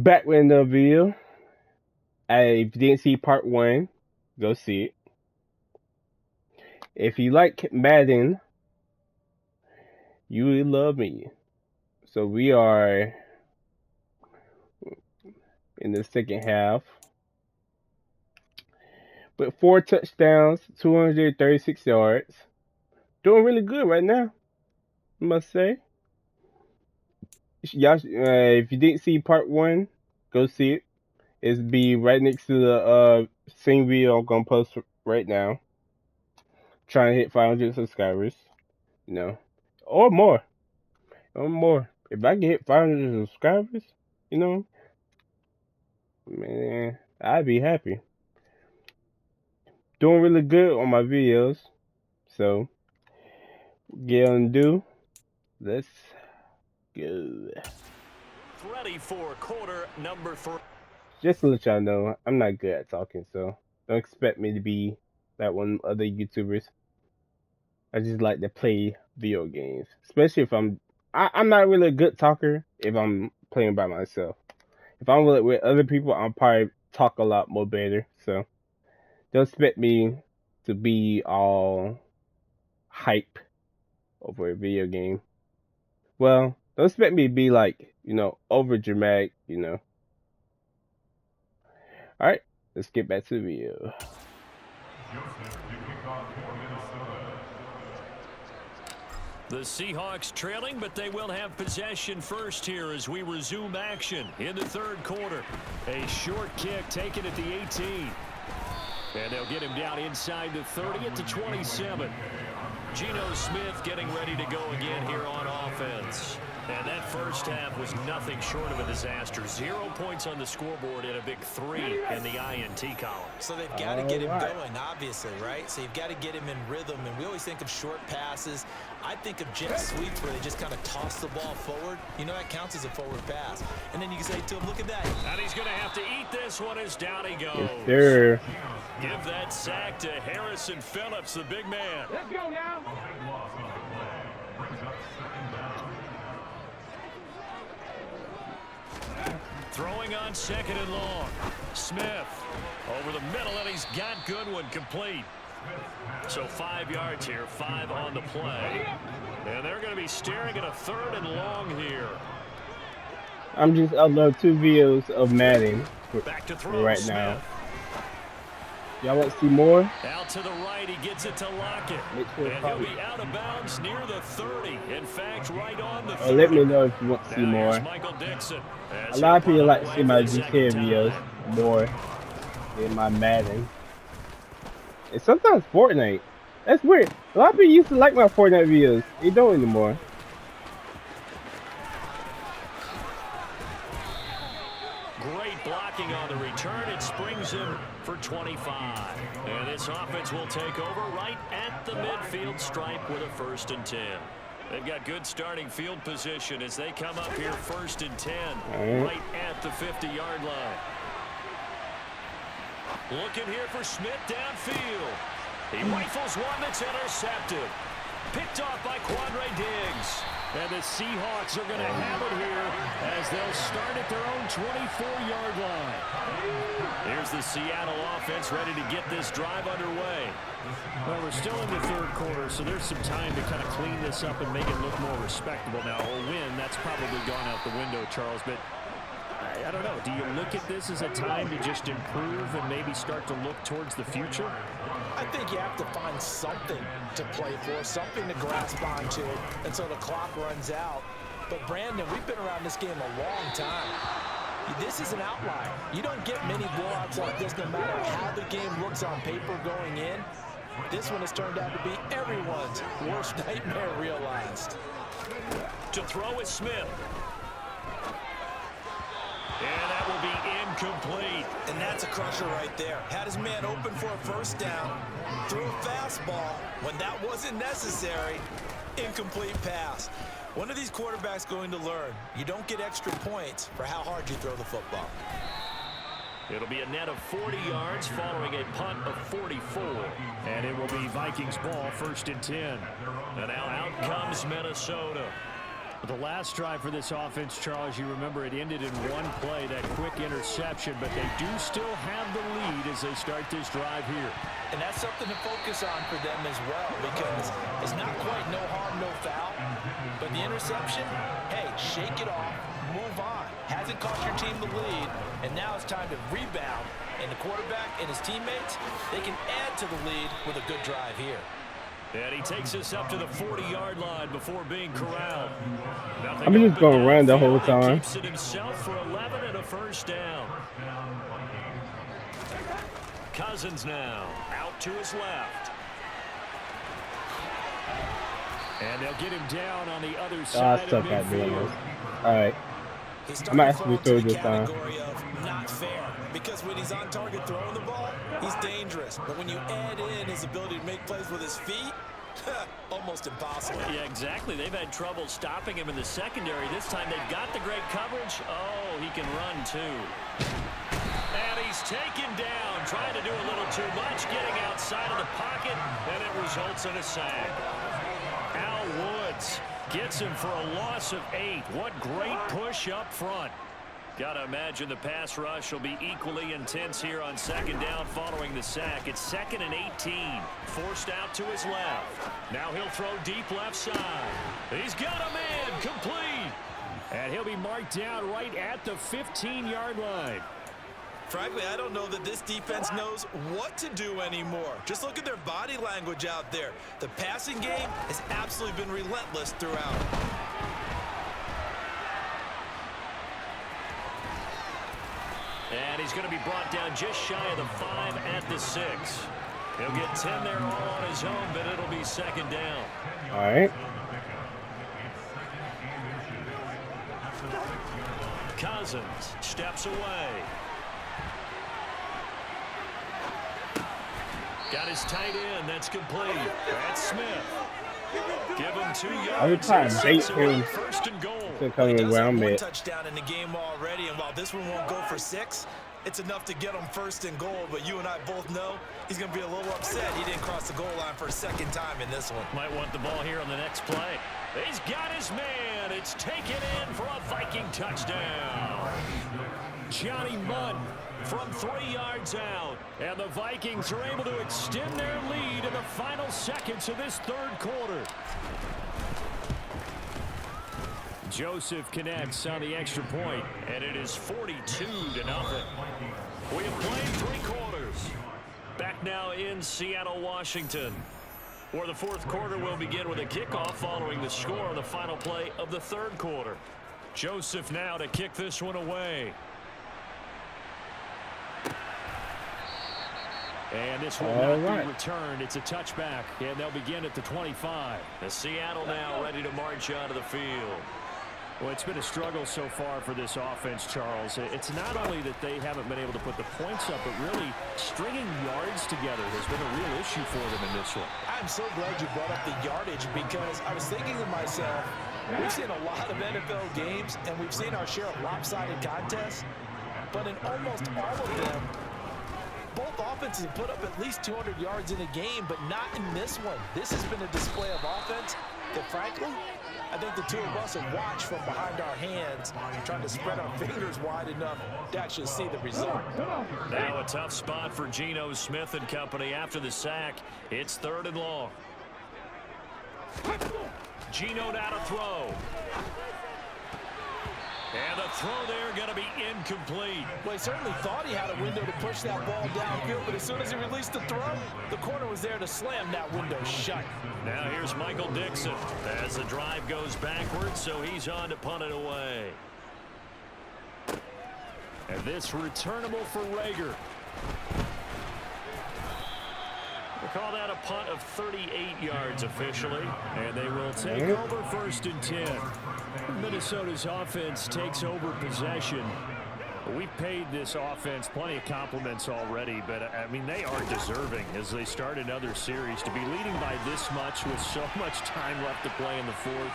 Back with another video. If you didn't see part 1, go see it. If you like Madden, you will love me. So we are in the second half with 4 touchdowns, 236 yards. Doing really good right now, I must say. Y'all, if you didn't see part 1, go see it. It's be right next to the same video I'm gonna post right now. Trying to hit 500 subscribers, or more, If I can hit 500 subscribers, man, I'd be happy. Doing really good on my videos, so get on do. Let's go. Ready for quarter number 3. Just to let y'all know, I'm not good at talking, so don't expect me to be like one of other YouTubers. I just like to play video games, especially if I'm not really a good talker if I'm playing by myself. If I'm with other people, I'll probably talk a lot more better. So don't expect me to be all hype over a video game. Well, don't expect me to be like, over dramatic, Alright, let's get back to the video. The Seahawks trailing, but they will have possession first here as we resume action in the third quarter. A short kick taken at the 18. And they'll get him down inside the 30 at the 27. Geno Smith getting ready to go again here on offense. And that first half was nothing short of a disaster. 0 points on the scoreboard and a big 3 in the INT column. So they've got to get him going, obviously, right? So you've got to get him in rhythm. And we always think of short passes. I think of jet sweeps where they just kind of toss the ball forward. That counts as a forward pass. And then you can say to him, look at that. And he's going to have to eat this one as down he goes. Yes, sir. Give that sack to Harrison Phillips, the big man. Let's go now. Throwing on second and long. Smith over the middle, and he's got Goodwin complete. So 5 yards here, 5 on the play. And they're going to be staring at a third and long here. I'm just uploading 2 videos of Madden Back to throw, right Smith. now. Y'all want to see more? Out to the right, he gets it to Lockett. Sure And he'll be out of bounds near the 30. In fact, right on the 30. Let me know if you want to see more. Michael Dixon. A lot of people like to see my GTA videos more than my Madden. And sometimes Fortnite. That's weird. A lot of people used to like my Fortnite videos. They don't anymore. Great blocking on the return. It springs him for 25. And this offense will take over right at the midfield stripe with a 1st and 10. They've got good starting field position as they come up here 1st and 10 right at the 50-yard line. Looking here for Smith downfield. He rifles one that's intercepted. Picked off by Quandre Diggs. And the Seahawks are going to have it here as they'll start at their own 24-yard line. Here's the Seattle offense ready to get this drive underway. Well, we're still in the third quarter, so there's some time to kind of clean this up and make it look more respectable. Now, a win, that's probably gone out the window, Charles, but I don't know. Do you look at this as a time to just improve and maybe start to look towards the future? I think you have to find something to play for, something to grasp onto until the clock runs out. But, Brandon, we've been around this game a long time. This is an outlier. You don't get many blowouts like this no matter how the game looks on paper going in. This one has turned out to be everyone's worst nightmare realized. To throw is Smith. And that will be incomplete. And that's a crusher right there. Had his man open for a 1st down. Threw a fastball when that wasn't necessary. Incomplete pass. One of these quarterbacks going to learn. You don't get extra points for how hard you throw the football. It'll be a net of 40 yards following a punt of 44. And it will be Vikings ball 1st and 10. And now out comes Minnesota. The last drive for this offense, Charles, you remember it ended in one play, that quick interception, but they do still have the lead as they start this drive here. And that's something to focus on for them as well, because it's not quite no harm, no foul, but the interception, hey, shake it off, move on. Hasn't cost your team the lead, and now it's time to rebound, and the quarterback and his teammates, they can add to the lead with a good drive here. And he takes us up to the 40-yard line before being corralled. I'm just going to run the whole time. Keeps it himself for 11 and a first down. Cousins now out to his left. And they'll get him down on the other side of midfield. All right. I'm actually through this time. Not fair, because when he's on target throwing the ball, he's dangerous. But when you add in his ability to make plays with his feet, almost impossible. Yeah, exactly. They've had trouble stopping him in the secondary. This time they've got the great coverage. Oh, he can run too. And he's taken down, trying to do a little too much, getting outside of the pocket, and it results in a sack. Al Woods gets him for a loss of 8. What great push up front. Got to imagine the pass rush will be equally intense here on second down following the sack. It's 2nd and 18. Forced out to his left. Now he'll throw deep left side. He's got a man complete. And he'll be marked down right at the 15-yard line. Frankly, I don't know that this defense knows what to do anymore. Just look at their body language out there. The passing game has absolutely been relentless throughout. And he's going to be brought down just shy of the 5 at the 6. He'll get 10 there all on his own, but it'll be second down. All right. Cousins steps away. Got his tight end. That's complete. That's Smith. Give him 2 yards. Every time bait him first and goal. to come around one it. touchdown in the game already, and while this one won't go for 6, it's enough to get him first and goal. But you and I both know he's going to be a little upset he didn't cross the goal line for a second time in this one. Might want the ball here on the next play. He's got his man. It's taken in for a Viking touchdown. Johnny Munn from 3 yards out. And the Vikings are able to extend their lead in the final seconds of this third quarter. Joseph connects on the extra point, and it is 42-0. We have played 3 quarters. Back now in Seattle, Washington, where the fourth quarter will begin with a kickoff following the score on the final play of the third quarter. Joseph now to kick this one away. And this will not be returned. It's a touchback, and they'll begin at the 25. The Seattle now ready to march out of the field. Well, it's been a struggle so far for this offense, Charles. It's not only that they haven't been able to put the points up, but really stringing yards together has been a real issue for them in this one. I'm so glad you brought up the yardage, because I was thinking to myself, we've seen a lot of NFL games, and we've seen our share of lopsided contests, but in almost all of them, both offenses have put up at least 200 yards in a game, but not in this one. This has been a display of offense that, frankly, I think the two of us have watched from behind our hands, trying to spread our fingers wide enough to actually see the result. Now a tough spot for Geno Smith and company after the sack. It's 3rd and long. Geno now to throw. And the throw there going to be incomplete. Well, he certainly thought he had a window to push that ball downfield, but as soon as he released the throw, the corner was there to slam that window shut. Now here's Michael Dixon as the drive goes backwards, so he's on to punt it away. And this returnable for Rager. We'll call that a punt of 38 yards officially. And they will take over 1st and 10. Minnesota's offense takes over possession. We've paid this offense plenty of compliments already, but, I mean, they are deserving as they start another series. To be leading by this much with so much time left to play in the fourth,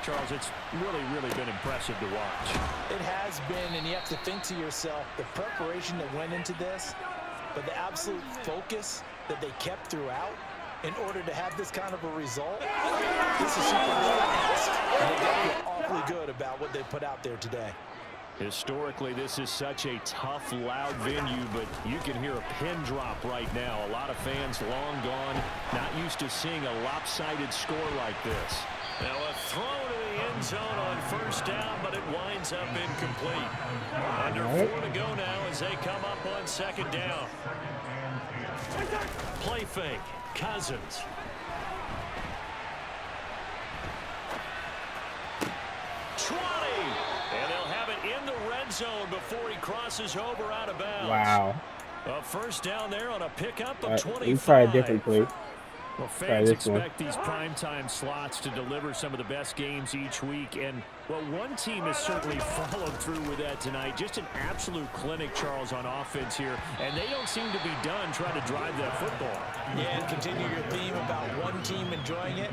Charles, it's really, really been impressive to watch. It has been, and you have to think to yourself, the preparation that went into this, but the absolute focus that they kept throughout in order to have this kind of a result. This is super. And they got the unequivocally good about what they put out there today. Historically, this is such a tough, loud venue, but you can hear a pin drop right now. A lot of fans long gone, not used to seeing a lopsided score like this. Now a throw to the end zone on first down, but it winds up incomplete. Under 4 to go now as they come up on second down. Play fake, Cousins. And they'll have it in the red zone before he crosses over out of bounds. Wow. A first down there on a pickup of 25. We try a different play. Well, fans expect these primetime slots to deliver some of the best games each week. And, well, one team has certainly followed through with that tonight. Just an absolute clinic, Charles, on offense here. And they don't seem to be done trying to drive that football. Yeah, and continue your theme about one team enjoying it.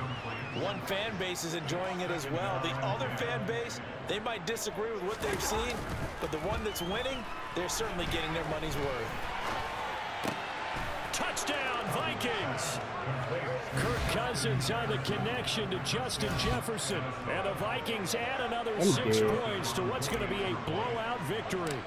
One fan base is enjoying it as well. The other fan base, they might disagree with what they've seen, but the one that's winning, they're certainly getting their money's worth. Touchdown, Vikings! Kirk Cousins on the connection to Justin Jefferson. And the Vikings add another 6 points to what's going to be a blowout victory.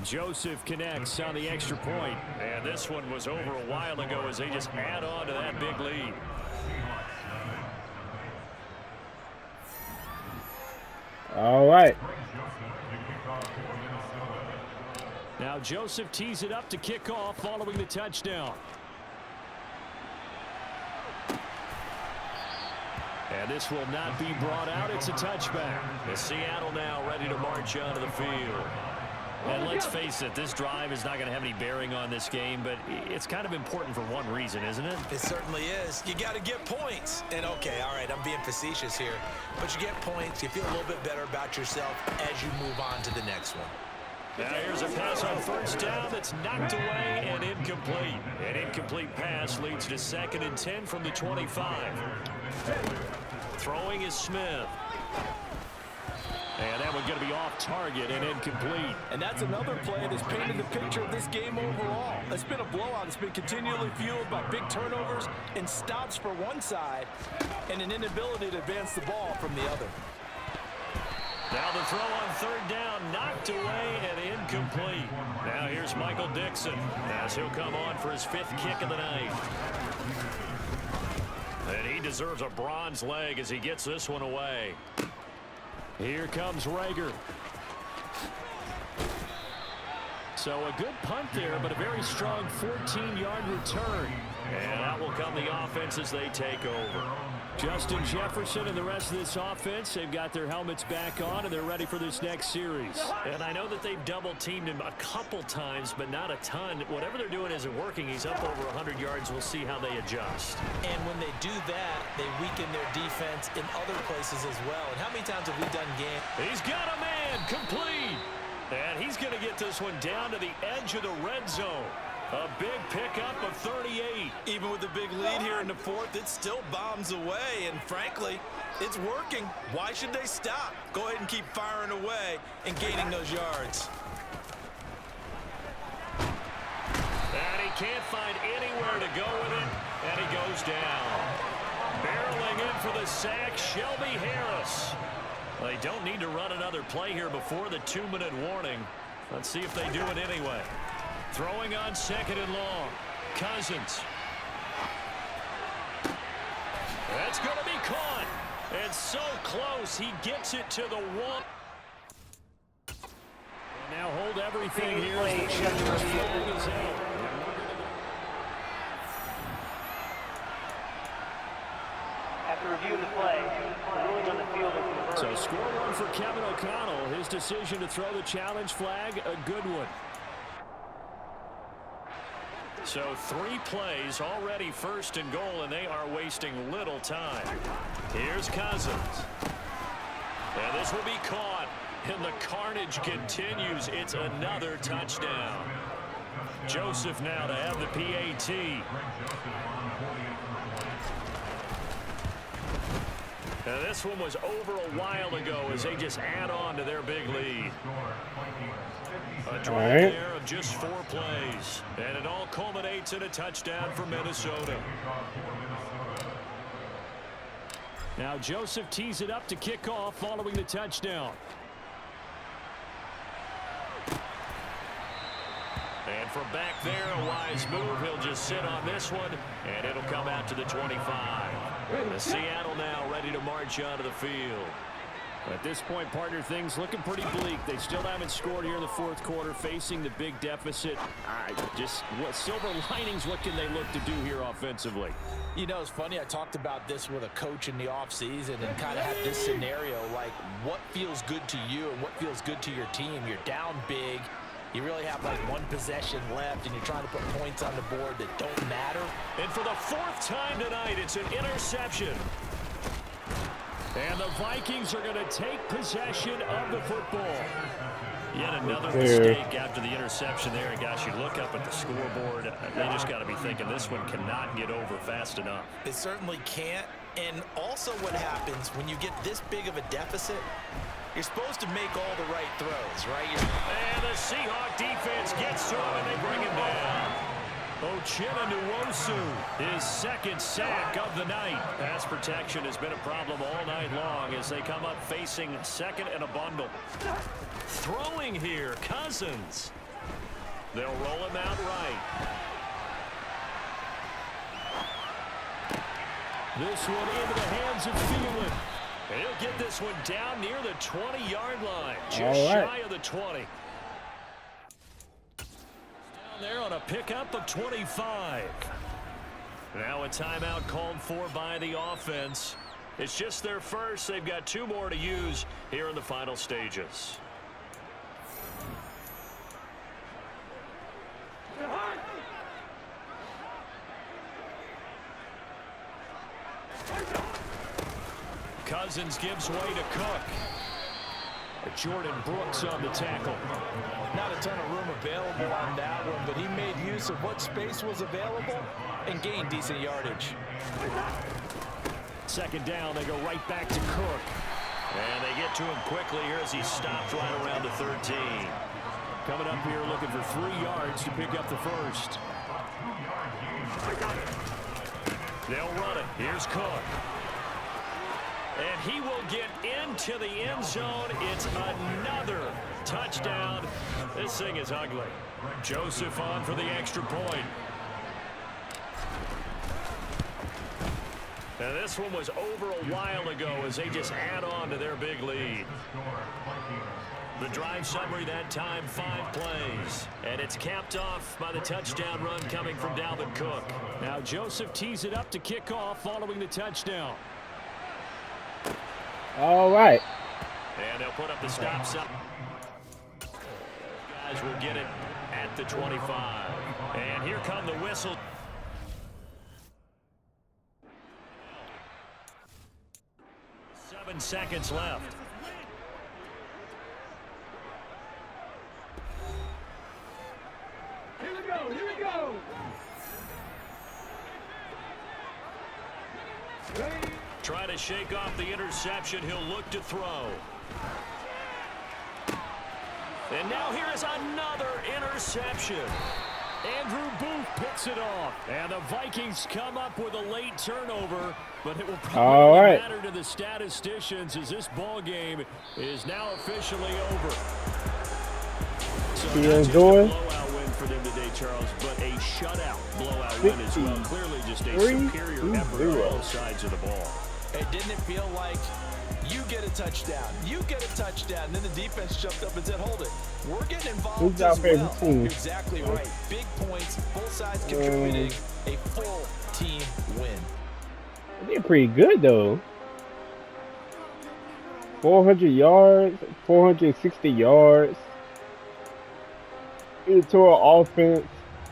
Joseph connects on the extra point. And this one was over a while ago as they just add on to that big lead. All right. Now Joseph tees it up to kick off following the touchdown. And this will not be brought out. It's a touchback. As Seattle now ready to march onto the field. And let's face it, this drive is not going to have any bearing on this game, but it's kind of important for one reason, isn't it? It certainly is. You got to get points. And, okay, all right, I'm being facetious here. But you get points, you feel a little bit better about yourself as you move on to the next one. Now here's a pass on first down that's knocked away and incomplete. An incomplete pass leads to 2nd and 10 from the 25. Throwing is Smith. And that one's going to be off target and incomplete. And that's another play that's painted the picture of this game overall. It's been a blowout. It's been continually fueled by big turnovers and stops for one side and an inability to advance the ball from the other. Now the throw on third down, knocked away and incomplete. Now here's Michael Dixon as he'll come on for his 5th kick of the night. And he deserves a bronze leg as he gets this one away. Here comes Rager. So a good punt there, but a very strong 14-yard return. And out will come the offense as they take over. Justin Jefferson and the rest of this offense, they've got their helmets back on, and they're ready for this next series. And I know that they've double-teamed him a couple times, but not a ton. Whatever they're doing isn't working. He's up over 100 yards. We'll see how they adjust. And when they do that, they weaken their defense in other places as well. And how many times have we done games? He's got a man, complete. And he's going to get this one down to the edge of the red zone. A big pickup of 38. Even with the big lead here in the 4th, it still bombs away. And frankly, it's working. Why should they stop? Go ahead and keep firing away and gaining those yards. And he can't find anywhere to go with it. And he goes down. Barreling in for the sack, Shelby Harris. They don't need to run another play here before the 2-minute warning. Let's see if they do it anyway. Throwing on 2nd and long. Cousins. That's going to be caught. And so close. He gets it to the 1. And now hold everything here as the challenge flag is out. After reviewing the play, the ruling on the field is reversed. So score one for Kevin O'Connell. His decision to throw the challenge flag, a good one. So 3 plays already 1st and goal, and they are wasting little time. Here's Cousins. And this will be caught. And the carnage continues. It's another touchdown. Joseph now to have the PAT. Now this one was over a while ago as they just add on to their big lead. A drive there of just 4 plays. And it all culminates in a touchdown for Minnesota. Now Joseph tees it up to kick off following the touchdown. And from back there, a wise move. He'll just sit on this one, and it'll come out to the 25. The Seattle now ready to march onto the field. At this point, partner, things looking pretty bleak. They still haven't scored here in the fourth quarter, facing the big deficit. Just what silver linings, what can they look to do here offensively? You know, it's funny. I talked about this with a coach in the offseason and kind of had this scenario, like what feels good to you and what feels good to your team. You're down big. You really have like one possession left, and you're trying to put points on the board that don't matter. And for the fourth time tonight, it's an interception. And the Vikings are going to take possession of the football. Yet another mistake after the interception there. And gosh, you look up at the scoreboard. They just got to be thinking this one cannot get over fast enough. It certainly can't. And also what happens when you get this big of a deficit, you're supposed to make all the right throws, right? And the Seahawk defense gets to him, and they bring him down. Uchenna Nwosu, his second sack of the night. Pass protection has been a problem all night long as they come up facing second and a bundle. Throwing here, Cousins. They'll roll him out right. This one into the hands of Thielen. He'll get this one down near the 20-yard line, just shy of the 20. There on a pickup of 25. Now a timeout called for by the offense. It's just their first. They've got two more to use here in the final stages. Cousins gives way to Cook. Jordan Brooks on the tackle. Not a ton of room available on that one, but he made use of what space was available and gained decent yardage. Second down, they go right back to Cook. And they get to him quickly here as he stops right around the 13. Coming up here looking for 3 yards to pick up the first. They'll run it. Here's Cook. And he will get into the end zone. It's another touchdown. This thing is ugly. Joseph on for the extra point. Now this one was over a while ago as they just add on to their big lead. The drive summary that time, 5 plays. And it's capped off by the touchdown run coming from Dalvin Cook. Now Joseph tees it up to kick off following the touchdown. All right. And they'll put up the stop sign. Guys will get it at the 25. And here come the whistle. Seven seconds left. Here we go, here we go. Ready. Try to shake off the interception. He'll look to throw. And now here is another interception. Andrew Booth picks it off. And the Vikings come up with a late turnover, but it will probably matter to the statisticians as this ball game is now officially over. So not just a blowout win for them today, Charles, but a shutout blowout win as well. Clearly just a superior effort on both sides of the ball. Hey, didn't it feel like you get a touchdown, you get a touchdown, and then the defense jumped up and said, hold it, we're getting involved as well. You're exactly right. Big points, both sides contributing, a full team win. They're pretty good, though. 400 yards, 460 yards. Total offense,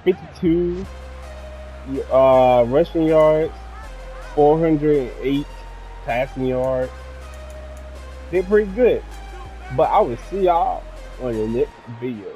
52 rushing yards, 408 passing yards. They're pretty good. But I will see y'all on the next video.